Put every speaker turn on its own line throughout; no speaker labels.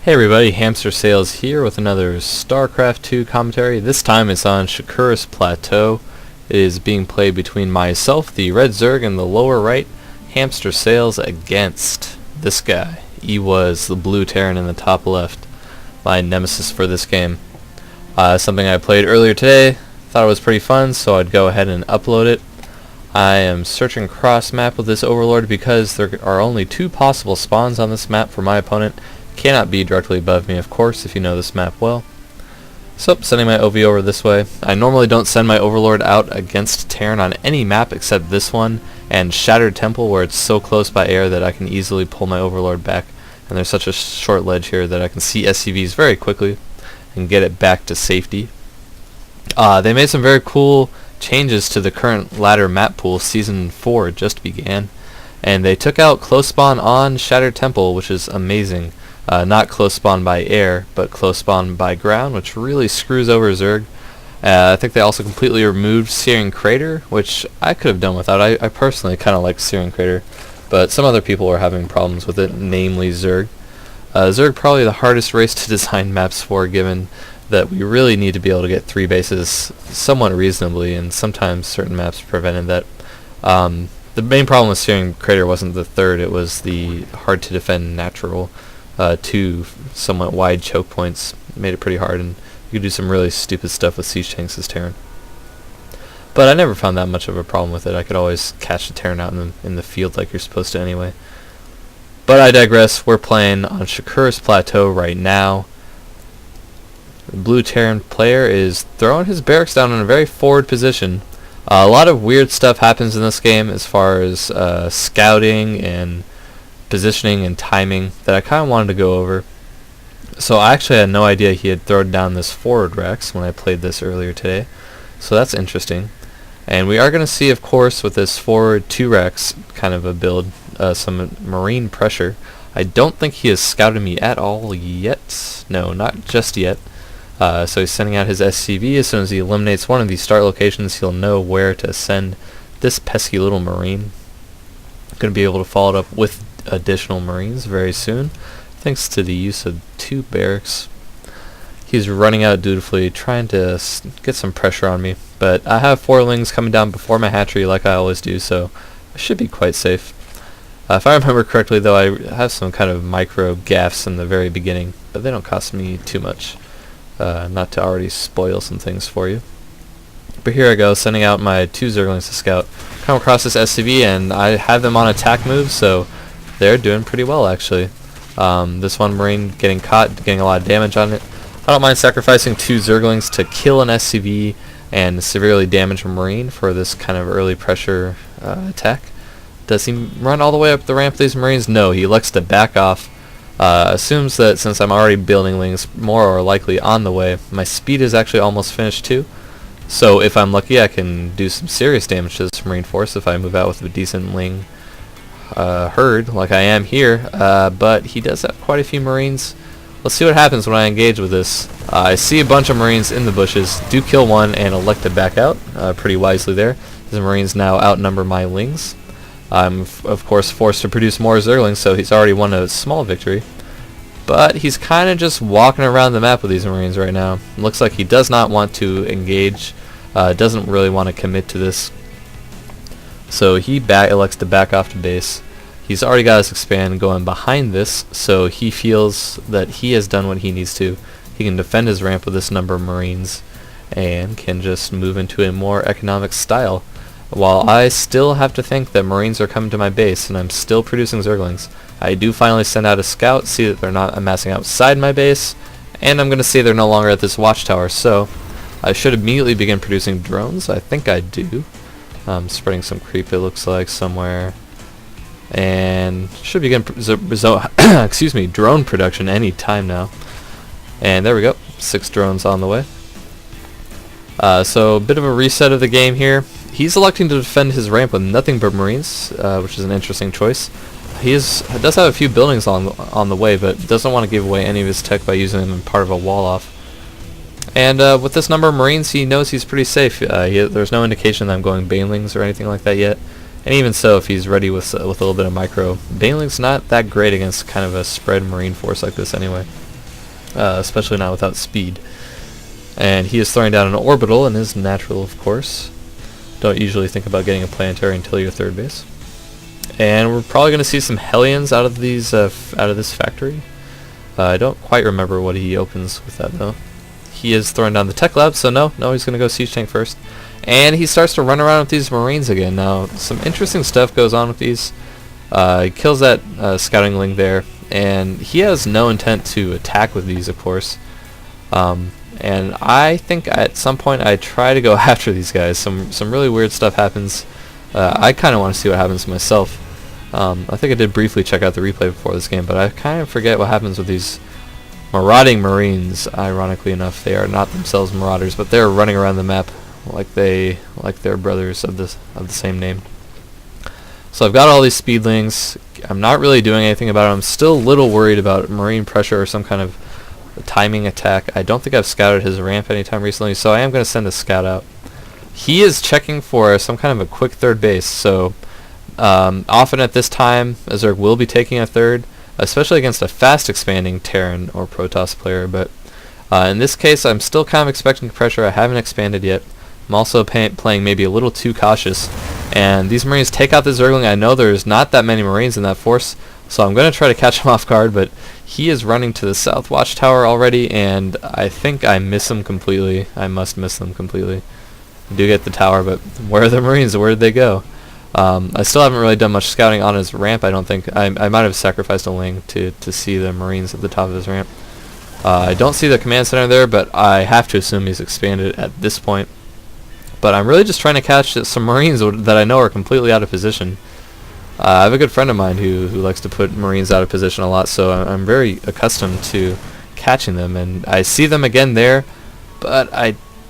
Hey everybody, HamsterSales here with another Starcraft 2 commentary. This time it's on Shakuris Plateau. It is being played between myself, the red Zerg, in the lower right, HamsterSales against this guy. He was the blue Terran in the top left, my nemesis for this game. Something I played earlier today, thought it was pretty fun, so I'd go ahead and upload it. I am searching cross map with this overlord because there are only two possible spawns on this map for my opponent. Cannot be directly above me, of course, if you know this map well. So, sending my OV over this way. I normally don't send my Overlord out against Terran on any map except this one and Shattered Temple, where it's so close by air that I can easily pull my Overlord back. And there's such a short ledge here that I can see SCVs very quickly and get it back to safety. They made some very cool changes to the current ladder map pool. Season 4 just began. And they took out close spawn on Shattered Temple, which is amazing. Not close spawn by air, but close spawn by ground, which really screws over Zerg. I think they also completely removed Searing Crater, which I could have done without. I personally kind of like Searing Crater, but some other people are having problems with it, namely Zerg. Zerg probably the hardest race to design maps for, given that we really need to be able to get 3 bases somewhat reasonably, and sometimes certain maps prevented that. The main problem with Searing Crater wasn't the third, it was the hard to defend natural. 2 somewhat wide choke points made it pretty hard, and you could do some really stupid stuff with siege tanks as Terran. But I never found that much of a problem with it. I could always catch the Terran out in the field like you're supposed to anyway. But I digress. We're playing on Shakuris Plateau right now. The blue Terran player is throwing his barracks down in a very forward position. A lot of weird stuff happens in this game as far as scouting and positioning and timing that I kind of wanted to go over. So I actually had no idea he had thrown down this forward Rex when I played this earlier today. So that's interesting. And we are going to see, of course, with this forward 2 Rex kind of a build, some marine pressure. I don't think he has scouted me at all yet. No, not just yet. So he's sending out his SCV. As soon as he eliminates one of these start locations, he'll know where to send this pesky little marine. Going to be able to follow it up with additional marines very soon, thanks to the use of 2 barracks. He's running out dutifully, trying to get some pressure on me, but I have 4 lings coming down before my hatchery like I always do, so I should be quite safe. If I remember correctly, though, I have some kind of micro gaffes in the very beginning, but they don't cost me too much, not to already spoil some things for you. But here I go, sending out my 2 Zerglings to scout. Come across this SCV, and I have them on attack moves, so they're doing pretty well, actually. This one Marine getting caught, getting a lot of damage on it. I don't mind sacrificing 2 Zerglings to kill an SCV and severely damage a Marine for this kind of early pressure attack. Does he run all the way up the ramp with these Marines? No, he elects to back off. Assumes that since I'm already building lings more or likely on the way, my speed is actually almost finished too. So if I'm lucky, I can do some serious damage to this Marine force if I move out with a decent ling herd like I am here, but he does have quite a few Marines. Let's see what happens when I engage with this. I see a bunch of Marines in the bushes, do kill one and elect to back out pretty wisely there. The Marines now outnumber my lings. I'm of course forced to produce more Zerglings, so he's already won a small victory. But he's kind of just walking around the map with these Marines right now. Looks like he does not want to engage, doesn't really want to commit to this. So he elects to back off to base. He's already got his expand going behind this, so he feels that he has done what he needs to. He can defend his ramp with this number of Marines and can just move into a more economic style. While I still have to think that Marines are coming to my base and I'm still producing Zerglings, I do finally send out a scout, see that they're not amassing outside my base, and I'm going to see they're no longer at this watchtower, so I should immediately begin producing drones. I think I do. Spreading some creep, it looks like, somewhere. And should begin excuse me, drone production any time now. And there we go, 6 drones on the way. So a bit of a reset of the game here. He's electing to defend his ramp with nothing but Marines, which is an interesting choice. He does have a few buildings on the way, but doesn't want to give away any of his tech by using them in part of a wall off. And with this number of Marines, he knows he's pretty safe. There's no indication that I'm going Banelings or anything like that yet. And even so, if he's ready with a little bit of micro, Baneling's not that great against kind of a spread Marine force like this anyway. especially not without speed. And he is throwing down an orbital and is natural, of course. Don't usually think about getting a planetary until your third base. And we're probably going to see some Hellions out of these out of this factory. I don't quite remember what he opens with that though. He is throwing down the tech lab, so no, he's going to go siege tank first. And he starts to run around with these Marines again. Now, some interesting stuff goes on with these. He kills that scouting ling there, and he has no intent to attack with these, of course. And I think at some point I try to go after these guys. Some really weird stuff happens. I kind of want to see what happens myself. I think I did briefly check out the replay before this game, but I kind of forget what happens with these marauding Marines. Ironically enough, they are not themselves marauders, but they're running around the map like their brothers of the same name. So I've got all these speedlings. I'm not really doing anything about it. I'm still a little worried about Marine pressure or some kind of timing attack. I don't think I've scouted his ramp anytime recently, so I am going to send a scout out. He is checking for some kind of a quick third base, so often at this time, Zerg will be taking a third, especially against a fast expanding Terran or Protoss player, but in this case I'm still kind of expecting pressure. I haven't expanded yet. I'm also playing maybe a little too cautious, and these Marines take out the Zergling. I know there's not that many Marines in that force, so I'm going to try to catch him off guard, but he is running to the south watchtower already, and I think I miss him completely. I must miss them completely. I do get the tower, but where are the Marines? Where did they go? I still haven't really done much scouting on his ramp, I don't think. I might have sacrificed a ling to see the Marines at the top of his ramp. I don't see the command center there, but I have to assume he's expanded at this point. But I'm really just trying to catch some Marines that I know are completely out of position. I have a good friend of mine who likes to put Marines out of position a lot, so I'm very accustomed to catching them. And I see them again there, but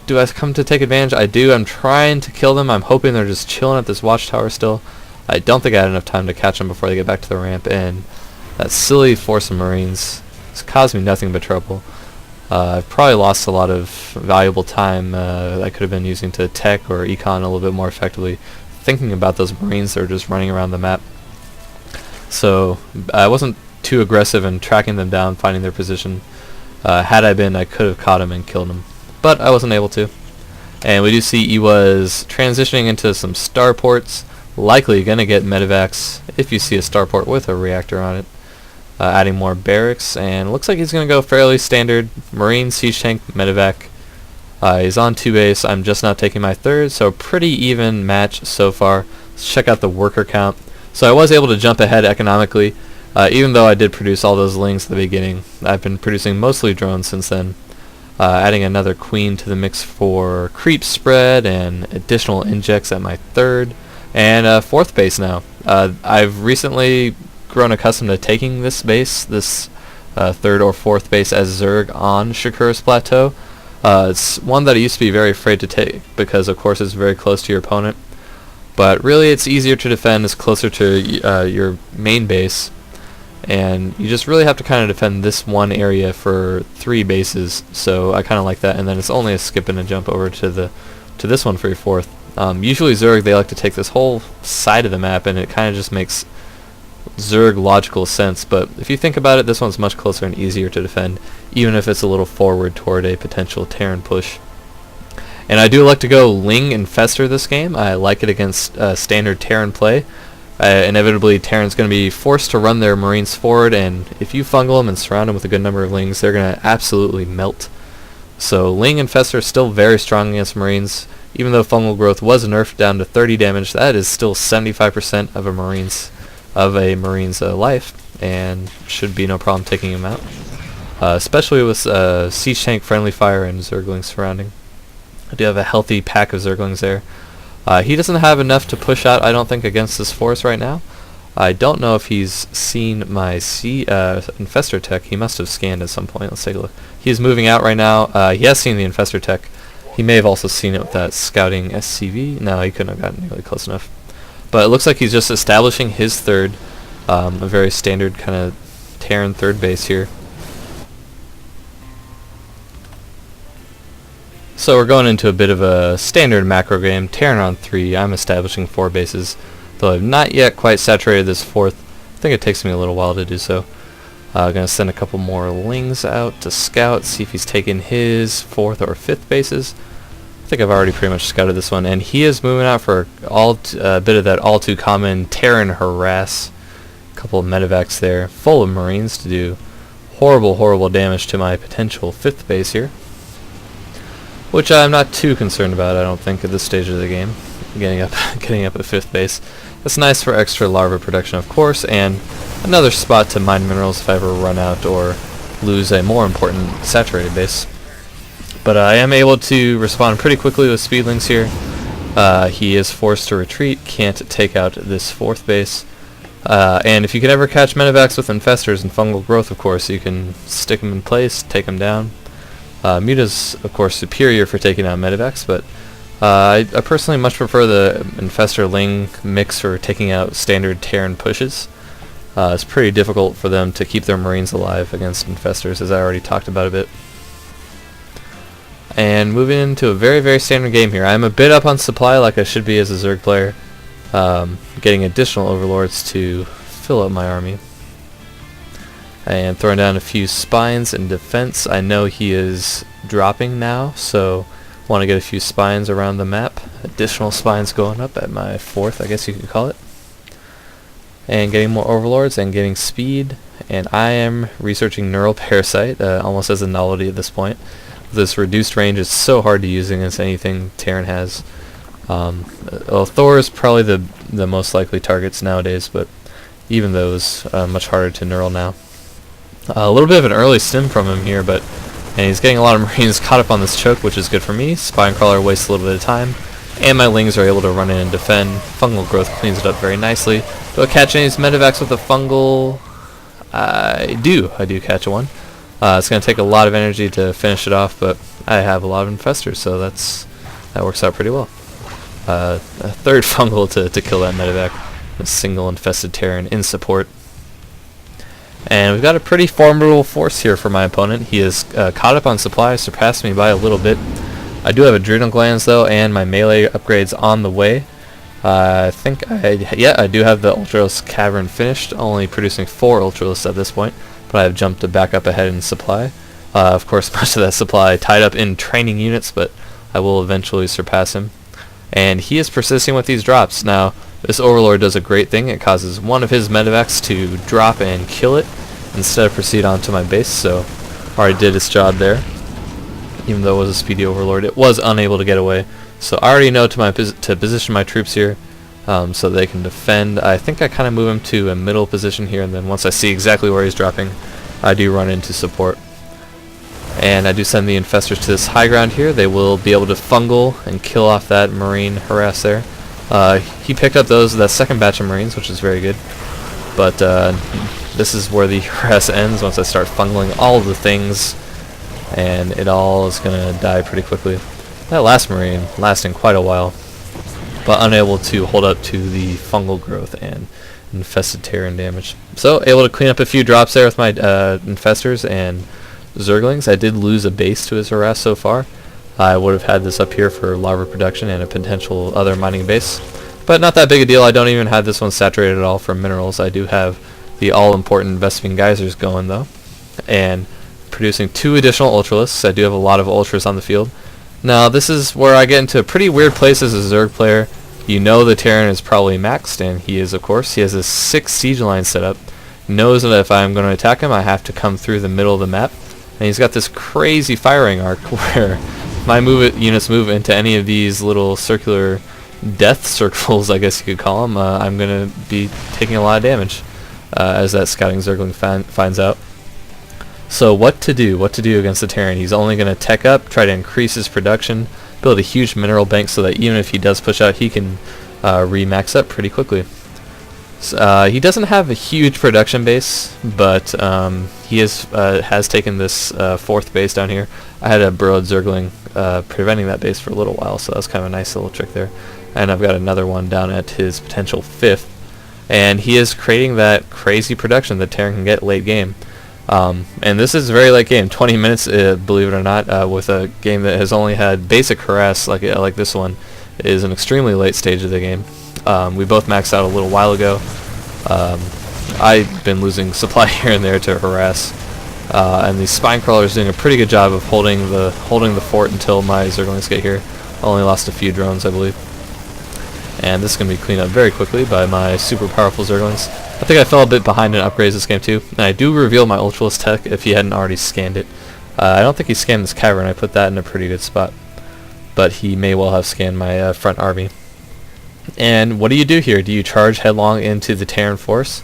do I come to take advantage? I do. I'm trying to kill them. I'm hoping they're just chilling at this watchtower still. I don't think I had enough time to catch them before they get back to the ramp, and that silly force of Marines has caused me nothing but trouble. I've probably lost a lot of valuable time I could have been using to tech or econ a little bit more effectively, thinking about those Marines that are just running around the map. So I wasn't too aggressive in tracking them down, finding their position. Had I been, I could have caught him and killed him, but I wasn't able to. And we do see he was transitioning into some starports, likely going to get medevacs if you see a starport with a reactor on it. Adding more barracks, and looks like he's going to go fairly standard Marine, siege tank, medevac. He's on 2 base. I'm just now taking my third, so pretty even match so far. Let's check out the worker count. So I was able to jump ahead economically, even though I did produce all those lings at the beginning. I've been producing mostly drones since then. Adding another queen to the mix for creep spread and additional injects at my third and fourth base now. I've recently grown accustomed to taking this base, this third or fourth base as Zerg on Shakur's Plateau. It's one that I used to be very afraid to take because of course it's very close to your opponent, but really it's easier to defend, it's closer to your main base, and you just really have to kind of defend this one area for 3 bases, so I kind of like that, and then it's only a skip and a jump over to this one for your fourth. Usually Zerg, they like to take this whole side of the map, and it kind of just makes Zerg logical sense, but if you think about it, this one's much closer and easier to defend, even if it's a little forward toward a potential Terran push. And I do like to go Ling Infestor this game. I like it against standard Terran play. Inevitably, Terran's going to be forced to run their Marines forward, and if you fungal them and surround them with a good number of Lings, they're going to absolutely melt. So Ling Infestor is still very strong against Marines. Even though fungal growth was nerfed down to 30 damage, that is still 75% of a Marine's life, and should be no problem taking him out. Especially with siege tank friendly fire and Zerglings surrounding. I do have a healthy pack of Zerglings there. He doesn't have enough to push out, I don't think, against this force right now. I don't know if he's seen my Infestor tech. He must have scanned at some point. Let's take a look. He's moving out right now. He has seen the Infestor tech. He may have also seen it with that scouting SCV. No, he couldn't have gotten really close enough. But it looks like he's just establishing his third. A very standard kind of Terran third base here. So we're going into a bit of a standard macro game. Terran on 3. I'm establishing 4 bases, though I've not yet quite saturated this fourth. I think it takes me a little while to do so. Gonna send a couple more lings out to scout, see if he's taken his 4th or 5th bases. I think I've already pretty much scouted this one, and he is moving out for a bit of that all too common Terran harass. A couple of medevacs there, full of Marines to do horrible damage to my potential 5th base here, which I'm not too concerned about. I don't think at this stage of the game, getting up at 5th base. That's nice for extra larva production, of course, and another spot to mine minerals if I ever run out or lose a more important saturated base. But I am able to respond pretty quickly with speedlings here. He is forced to retreat, can't take out this 4th base. And if you can ever catch medevacs with infestors and fungal growth, of course, you can stick them in place, take them down. Muta's, of course, superior for taking out medevacs, but I personally much prefer the infestor-ling mix for taking out standard Terran pushes. It's pretty difficult for them to keep their Marines alive against infestors, as I already talked about a bit. And moving into a very standard game here. I'm a bit up on supply like I should be as a Zerg player. Getting additional overlords to fill up my army. And throwing down a few spines in defense. I know he is dropping now, so want to get a few spines around the map. Additional spines going up at my 4th, I guess you could call it. And getting more overlords and getting speed. And I am researching Neural Parasite, almost as a novelty at this point. This reduced range is so hard to use against anything Terran has. Well, Thor is probably the most likely targets nowadays, but even those much harder to neural now. A little bit of an early stim from him here, and he's getting a lot of Marines caught up on this choke, which is good for me. Spinecrawler wastes a little bit of time, and my lings are able to run in and defend. Fungal growth cleans it up very nicely. Do I catch any of these medevacs with a fungal? I do catch one. It's going to take a lot of energy to finish it off, but I have a lot of infestors, so that works out pretty well. A 3rd fungal to kill that medevac. A single infested Terran in support. And we've got a pretty formidable force here for my opponent. He is caught up on supply, surpassed me by a little bit. I do have adrenal glands though, and my melee upgrades on the way. I do have the Ultralisk Cavern finished, only producing 4 Ultralisks at this point. But I have jumped to back up ahead in supply. Of course, much of that supply tied up in training units, but I will eventually surpass him. And he is persisting with these drops. Now, this Overlord does a great thing. It causes one of his medevacs to drop and kill it instead of proceed onto my base, so already did its job there. Even though it was a speedy Overlord, it was unable to get away. So I already know to position my troops here. So they can defend. I think I kind of move him to a middle position here, and then once I see exactly where he's dropping, I do run into support. And I do send the infestors to this high ground here. They will be able to fungal and kill off that Marine harass there. He picked up that 2nd batch of Marines, which is very good. But this is where the harass ends once I start fungling all of the things, and it all is going to die pretty quickly. That last Marine lasting quite a while, but unable to hold up to the fungal growth and infested Terran damage. So, able to clean up a few drops there with my infestors and Zerglings. I did lose a base to his harass so far. I would have had this up here for larva production and a potential other mining base. But not that big a deal. I don't even have this one saturated at all for minerals. I do have the all-important Vespene Geysers going, though. And producing 2 additional Ultralisks. I do have a lot of Ultras on the field. Now, this is where I get into a pretty weird place as a Zerg player. You know the Terran is probably maxed, and he is, of course. He has a 6 siege line set up. Knows that if I'm going to attack him, I have to come through the middle of the map. And he's got this crazy firing arc where my units move into any of these little circular death circles, I guess you could call them. I'm going to be taking a lot of damage, as that scouting Zergling finds out. So what to do against the Terran? He's only going to tech up, try to increase his production, build a huge mineral bank so that even if he does push out, he can re-max up pretty quickly. So, he doesn't have a huge production base, but he has taken this 4th base down here. I had a burrowed Zergling preventing that base for a little while, so that was kind of a nice little trick there. And I've got another one down at his potential 5th. And he is creating that crazy production that Terran can get late game. And this is very late game, 20 minutes, believe it or not, with a game that has only had basic harass like this one. It is an extremely late stage of the game. We both maxed out a little while ago. I've been losing supply here and there to harass. And these spine crawlers doing a pretty good job of holding the fort until my Zerglings get here. I only lost a few drones, I believe. And this is going to be cleaned up very quickly by my super powerful Zerglings. I think I fell a bit behind in upgrades this game too. And I do reveal my Ultralist tech if he hadn't already scanned it. I don't think he scanned this cavern. I put that in a pretty good spot. But he may well have scanned my front army. And what do you do here? Do you charge headlong into the Terran force?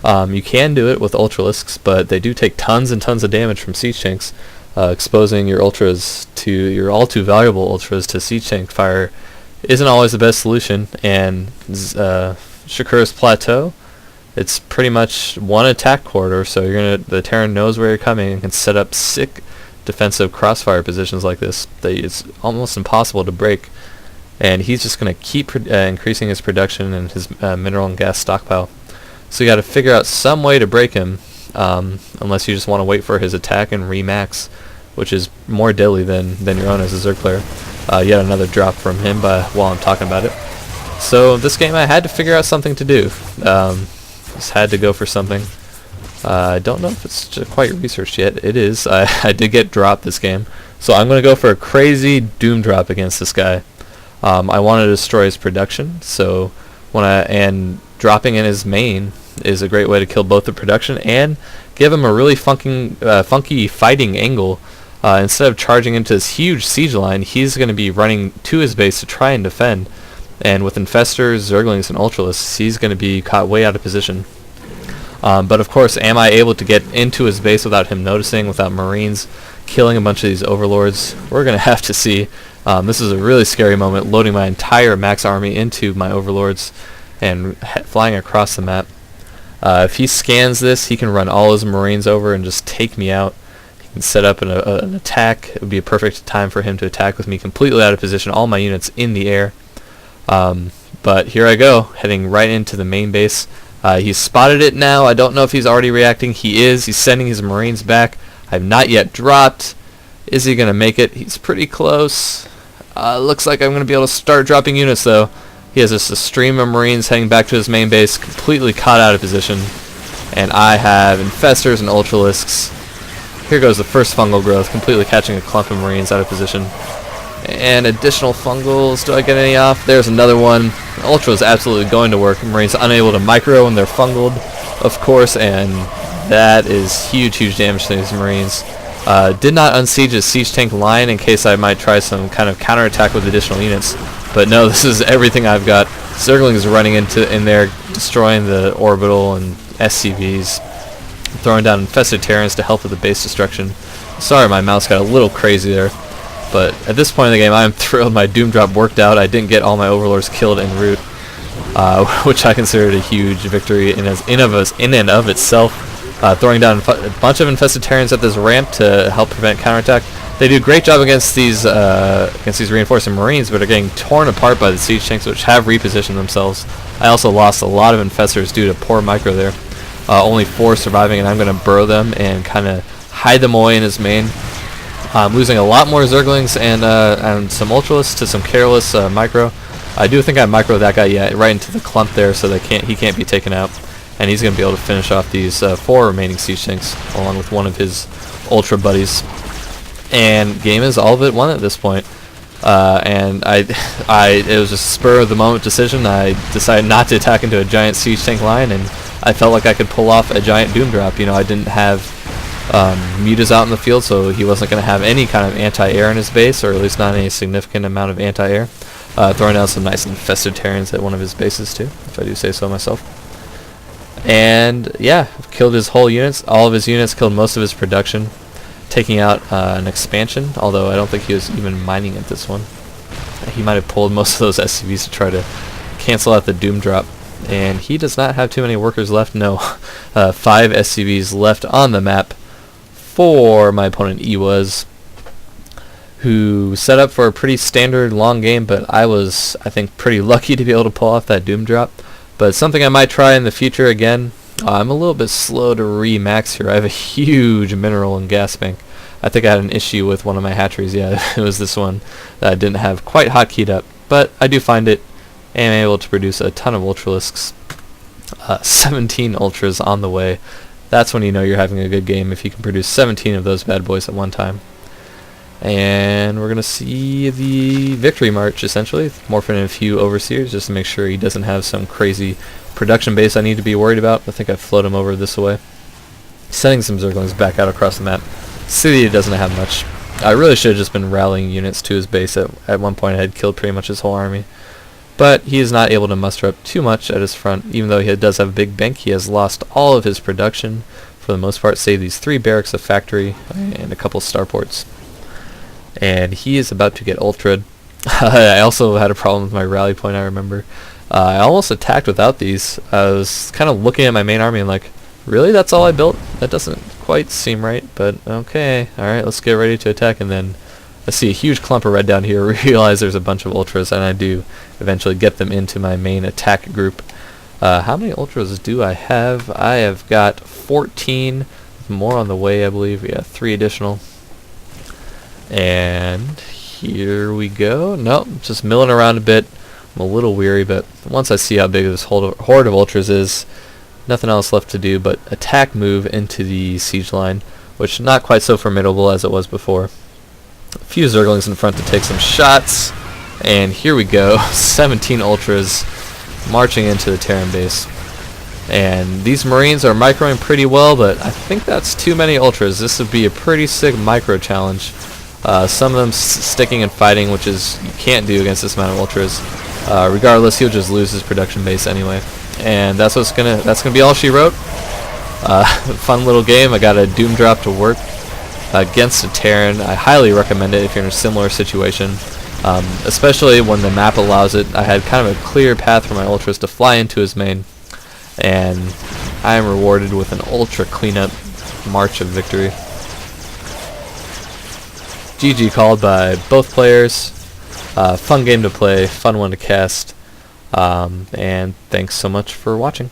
You can do it with Ultralisks, but they do take tons and tons of damage from siege tanks. Exposing your ultras to your all too valuable ultras to siege tank fire isn't always the best solution. And Shakura's Plateau, it's pretty much one attack corridor, so the Terran knows where you're coming and can set up sick defensive crossfire positions like this that it's almost impossible to break. And he's just going to keep increasing his production and his mineral and gas stockpile. So you got to figure out some way to break him, unless you just want to wait for his attack and remax, which is more deadly than your own as a Zerg player. Yet another drop from him while I'm talking about it. So this game I had to figure out something to do. Just had to go for something. I don't know if it's quite researched yet. It is. I did get dropped this game. So I'm going to go for a crazy doom drop against this guy. I want to destroy his production, so dropping in his main is a great way to kill both the production and give him a really funky fighting angle. Instead of charging into this huge siege line, he's going to be running to his base to try and defend. And with Infestors, Zerglings, and Ultralisks, he's going to be caught way out of position. But of course, am I able to get into his base without him noticing, without Marines killing a bunch of these overlords? We're going to have to see. This is a really scary moment, loading my entire max army into my overlords and flying across the map. If he scans this, he can run all his Marines over and just take me out. He can set up an attack. It would be a perfect time for him to attack with me completely out of position, all my units in the air. But here I go, heading right into the main base. He's spotted it now. I don't know if he's already reacting. He is. He's sending his Marines back. I've not yet dropped. Is he going to make it? He's pretty close. Looks like I'm going to be able to start dropping units, though. He has just a stream of Marines heading back to his main base, completely caught out of position. And I have Infestors and Ultralisks. Here goes the first fungal growth, completely catching a clump of Marines out of position. And additional fungals. Do I get any off? There's another one. Ultra is absolutely going to work. Marines unable to micro when they're fungled, of course, and that is huge, huge damage to these Marines. Did not unsiege his siege tank line in case I might try some kind of counterattack with additional units. But no, this is everything I've got. Zerglings running in there, destroying the orbital and SCVs, throwing down infested Terrans to help with the base destruction. Sorry, my mouse got a little crazy there. But at this point in the game, I'm thrilled my Doom Drop worked out. I didn't get all my Overlords killed en route, which I considered a huge victory in and of itself. Throwing down a bunch of infested Terrans at this ramp to help prevent counterattack. They do a great job against these reinforcing Marines, but are getting torn apart by the siege tanks, which have repositioned themselves. I also lost a lot of Infestors due to poor micro there. Only 4 surviving, and I'm going to burrow them and kind of hide them away in his main. I'm losing a lot more Zerglings and some Ultralists to some careless micro. I do think I microed that guy right into the clump there, so he can't be taken out. And he's going to be able to finish off these 4 remaining siege tanks, along with one of his Ultra buddies. And game is all but won at this point. And it was just a spur of the moment decision. I decided not to attack into a giant siege tank line, and I felt like I could pull off a giant Doom Drop. You know, I didn't have Mutas out in the field, so he wasn't going to have any kind of anti-air in his base, or at least not any significant amount of anti-air. Throwing down some nice infested Terrans at one of his bases too, if I do say so myself. And yeah, killed his whole units, all of his units, killed most of his production, taking out an expansion, although I don't think he was even mining at this one. He might have pulled most of those SCVs to try to cancel out the Doom Drop. And he does not have too many workers left, no. 5 SCVs left on the map for my opponent Iwas, who set up for a pretty standard long game, but I was, I think, pretty lucky to be able to pull off that Doom Drop. But something I might try in the future again. I'm a little bit slow to re-max here. I have a huge mineral and gas bank. I think I had an issue with one of my hatcheries. Yeah, it was this one that I didn't have quite hotkeyed up. But I do find it and am able to produce a ton of Ultralisks. 17 ultras on the way. That's when you know you're having a good game, if you can produce 17 of those bad boys at one time. And we're going to see the victory march, essentially. Morphing in a few overseers just to make sure he doesn't have some crazy production base I need to be worried about. I think I float him over this way. Sending some Zerglings back out across the map. City doesn't have much. I really should have just been rallying units to his base. At one point I had killed pretty much his whole army. But he is not able to muster up too much at his front. Even though he does have a big bank, he has lost all of his production for the most part, save these 3 barracks, a factory, and a couple starports. And he is about to get ultra'd. I also had a problem with my rally point, I remember. I almost attacked without these. I was kind of looking at my main army and like, really? That's all I built? That doesn't quite seem right, but okay. Alright, let's get ready to attack. And then I see a huge clump of red down here, realize there's a bunch of ultras, and I do eventually get them into my main attack group. How many ultras do I have? I have got 14, more on the way, I believe. Yeah, 3 additional. And here we go. Nope, just milling around a bit. I'm a little weary, but once I see how big this horde of ultras is, nothing else left to do but attack move into the siege line, which not quite so formidable as it was before. A few Zerglings in front to take some shots, and here we go. 17 ultras marching into the Terran base. And these Marines are microing pretty well, but I think that's too many ultras. This would be a pretty sick micro challenge. Some of them sticking and fighting, which is you can't do against this amount of ultras. Regardless, he'll just lose his production base anyway. And that's gonna be all she wrote. Fun little game. I got a Doom drop to work against a Terran. I highly recommend it if you're in a similar situation, especially when the map allows it. I had kind of a clear path for my ultras to fly into his main, and I am rewarded with an ultra cleanup march of victory. GG called by both players. Fun game to play, fun one to cast, and thanks so much for watching.